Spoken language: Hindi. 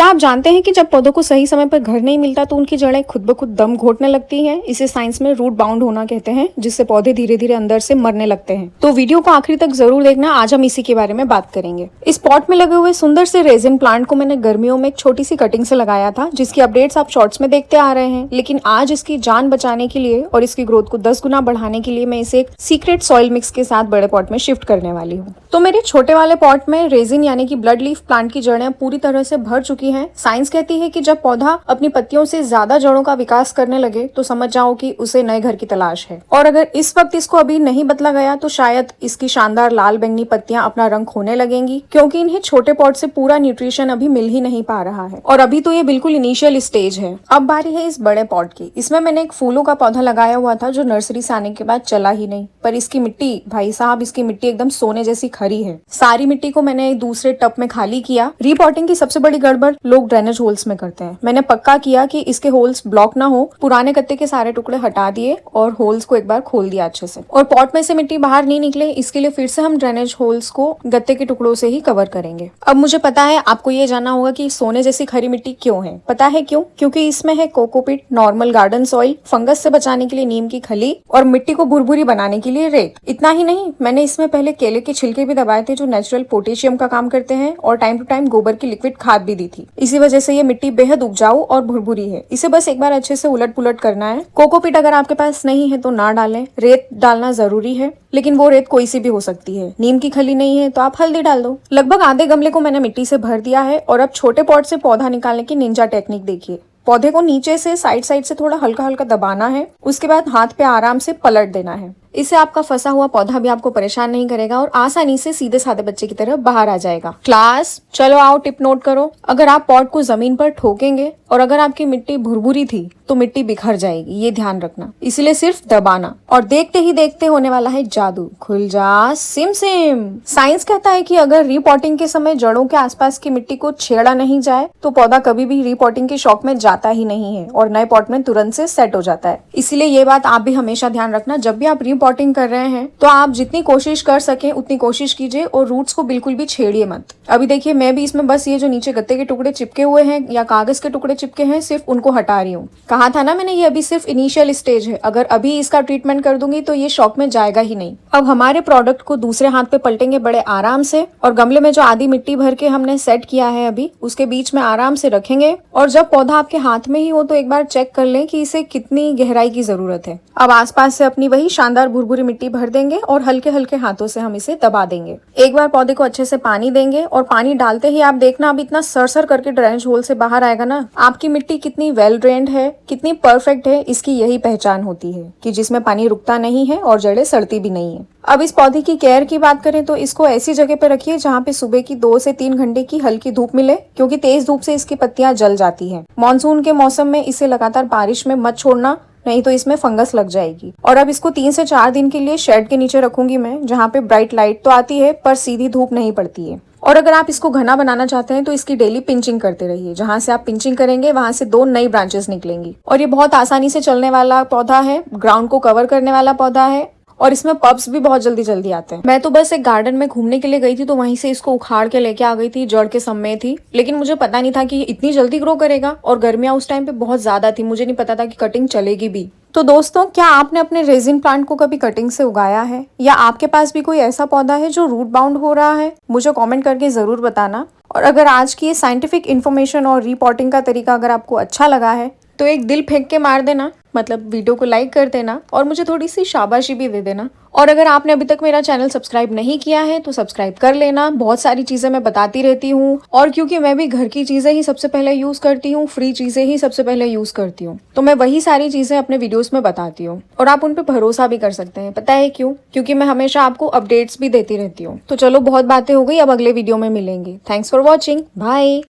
क्या आप जानते हैं कि जब पौधों को सही समय पर घर नहीं मिलता तो उनकी जड़ें खुद ब खुद दम घोटने लगती हैं। इसे साइंस में रूट बाउंड होना कहते हैं, जिससे पौधे धीरे धीरे अंदर से मरने लगते हैं। तो वीडियो को आखिरी तक जरूर देखना, आज हम इसी के बारे में बात करेंगे। इस पॉट में लगे हुए सुंदर से रेजिन प्लांट को मैंने गर्मियों में एक छोटी सी कटिंग से लगाया था, जिसकी अपडेट्स आप शॉर्ट्स में देखते आ रहे हैं। लेकिन आज इसकी जान बचाने के लिए और इसकी ग्रोथ को 10 गुना बढ़ाने के लिए मैं इसे एक सीक्रेट सॉइल मिक्स के साथ बड़े पॉट में शिफ्ट करने वाली हूँ। तो मेरे छोटे वाले पॉट में रेजिन यानी कि ब्लड लीफ प्लांट की जड़ें पूरी तरह से भर चुकी हैं। साइंस कहती है कि जब पौधा अपनी पत्तियों से ज्यादा जड़ों का विकास करने लगे तो समझ जाओ कि उसे नए घर की तलाश है। और अगर इस वक्त इसको अभी नहीं बदला गया तो शायद इसकी शानदार लाल बैंगनी पत्तियां अपना रंग खोने लगेंगी, क्योंकि इन्हें छोटे पॉट से पूरा न्यूट्रिशन अभी मिल ही नहीं पा रहा है। और अभी तो ये बिल्कुल इनिशियल स्टेज है। अब बारी है इस बड़े पॉट की। इसमें मैंने एक फूलों का पौधा लगाया हुआ था जो नर्सरी से आने के बाद चला ही नहीं, पर इसकी मिट्टी, भाई साहब, इसकी मिट्टी एकदम सोने जैसी खरी है। सारी मिट्टी को मैंने दूसरे टब में खाली किया। रीपॉटिंग की सबसे बड़ी गड़बड़ लोग ड्रेनेज होल्स में करते हैं। मैंने पक्का किया कि इसके होल्स ब्लॉक ना हो, पुराने गत्ते के सारे टुकड़े हटा दिए और होल्स को एक बार खोल दिया अच्छे से। और पॉट में से मिट्टी बाहर नहीं निकले, इसके लिए फिर से हम ड्रेनेज होल्स को गत्ते के टुकड़ों से ही कवर करेंगे। अब मुझे पता है आपको ये जानना होगा कि सोने जैसी खरी मिट्टी क्यों है। पता है क्यों? क्योंकि इसमें है cocopeat, normal garden soil, fungus से बचाने के लिए नीम की खली और मिट्टी को भुरभुरी बनाने के लिए रेत। इतना ही नहीं, मैंने इसमें पहले केले के छिलके भी दबाए थे जो नेचुरल पोटेशियम का काम करते हैं, और टाइम टू टाइम गोबर की लिक्विड खाद भी दी थी। इसी वजह से ये मिट्टी बेहद उपजाऊ और भुरभुरी है। इसे बस एक बार अच्छे से उलट पुलट करना है। कोकोपीट अगर आपके पास नहीं है तो ना डालें। रेत डालना जरूरी है, लेकिन वो रेत कोई सी भी हो सकती है। नीम की खली नहीं है तो आप हल्दी डाल दो। लगभग आधे गमले को मैंने मिट्टी से भर दिया है। और अब छोटे पॉट से पौधा निकालने की निंजा टेक्निक देखिए। पौधे को नीचे से साइड से थोड़ा हल्का हल्का दबाना है, उसके बाद हाथ पे आराम से पलट देना है। इससे आपका फंसा हुआ पौधा भी आपको परेशान नहीं करेगा और आसानी से सीधे साधे बच्चे की तरह बाहर आ जाएगा। क्लास, चलो आओ टिप नोट करो। अगर आप पॉट को जमीन पर ठोकेंगे और अगर आपकी मिट्टी भुरभुरी थी तो मिट्टी बिखर जाएगी, ये ध्यान रखना। इसलिए सिर्फ दबाना और देखते ही देखते होने वाला है जादू। खुल जा सिम सिम। साइंस कहता है कि अगर रीपॉटिंग के समय जड़ों के आसपास की मिट्टी को छेड़ा नहीं जाए तो पौधा कभी भी रीपॉटिंग के शौक में जाता ही नहीं है और नए पॉट में तुरंत से सेट हो जाता है। इसलिए ये बात आप भी हमेशा ध्यान रखना, जब भी आप पॉटिंग कर रहे हैं तो आप जितनी कोशिश कर सके उतनी कोशिश कीजिए और रूट्स को बिल्कुल भी छेड़िए मत। अभी देखिए, मैं भी इसमें बस ये जो नीचे गत्ते के टुकड़े चिपके हुए हैं या कागज के टुकड़े चिपके हैं, सिर्फ उनको हटा रही हूँ। कहा था ना मैंने, ये अभी सिर्फ इनिशियल स्टेज है। अगर अभी इसका ट्रीटमेंट कर दूंगी तो ये शॉक में जाएगा ही नहीं। अब हमारे प्रोडक्ट को दूसरे हाथ पे पलटेंगे बड़े आराम से और गमले में जो आधी मिट्टी भर के हमने सेट किया है अभी, उसके बीच में आराम से रखेंगे। और जब पौधा आपके हाथ में ही हो तो एक बार चेक कर लें कि इसे कितनी गहराई की जरूरत है। अब आसपास से अपनी वही शानदार भुरभुरी मिट्टी भर देंगे और हल्के हल्के हाथों से हम इसे दबा देंगे। एक बार पौधे को अच्छे से पानी देंगे और पानी डालते ही आप देखना अब इतना सरसर करके ड्रेनेज होल से बाहर आएगा ना। आपकी मिट्टी कितनी वेल ड्रेन्ड है, कितनी परफेक्ट है, इसकी यही पहचान होती है कि जिसमें पानी रुकता नहीं है और जड़ें सड़ती भी नहीं है। अब इस पौधे की केयर की बात करें तो इसको ऐसी जगह पे रखिए जहाँ पे सुबह की 2 से 3 घंटे की हल्की धूप मिले, क्योंकि तेज धूप से इसकी पत्तियां जल जाती हैं। मॉनसून के मौसम में इसे लगातार बारिश में मत छोड़ना, नहीं तो इसमें फंगस लग जाएगी। और अब इसको 3 से 4 दिन के लिए शेड के नीचे रखूंगी मैं, जहाँ पे ब्राइट लाइट तो आती है पर सीधी धूप नहीं पड़ती है। और अगर आप इसको घना बनाना चाहते हैं तो इसकी डेली पिंचिंग करते रहिए। जहाँ से आप पिंचिंग करेंगे वहां से 2 नई ब्रांचेस निकलेंगी। और ये बहुत आसानी से चलने वाला पौधा है, ग्राउंड को कवर करने वाला पौधा है और इसमें पब्स भी बहुत जल्दी जल्दी आते हैं। मैं तो बस एक गार्डन में घूमने के लिए गई थी तो वहीं से इसको उखाड़ के लेके आ गई थी, जड़ के समय थी। लेकिन मुझे पता नहीं था कि ये इतनी जल्दी ग्रो करेगा और गर्मियां उस टाइम पे बहुत ज्यादा थी, मुझे नहीं पता था कि कटिंग चलेगी भी। तो दोस्तों, क्या आपने अपने रेजिन प्लांट को कभी कटिंग से उगाया है या आपके पास भी कोई ऐसा पौधा है जो रूट बाउंड हो रहा है? मुझे कमेंट करके जरूर बताना। और अगर आज की ये साइंटिफिक इन्फॉर्मेशन और रीपॉटिंग का तरीका अगर आपको अच्छा लगा है तो एक दिल फेंक के मार देना, मतलब वीडियो को लाइक कर देना और मुझे थोड़ी सी शाबाशी भी दे देना। और अगर आपने अभी तक मेरा चैनल सब्सक्राइब नहीं किया है तो सब्सक्राइब कर लेना। बहुत सारी चीजें मैं बताती रहती हूँ और क्योंकि मैं भी घर की चीजें ही सबसे पहले यूज करती हूँ, फ्री चीजें ही सबसे पहले यूज करती हूँ, तो मैं वही सारी चीजें अपने वीडियोस में बताती हूँ और आप उन पे भरोसा भी कर सकते हैं। पता है क्यों? क्योंकि मैं हमेशा आपको अपडेट्स भी देती रहती हूँ। तो चलो, बहुत बातें हो गई, अब अगले वीडियो में मिलेंगे। Thanks for watching, bye.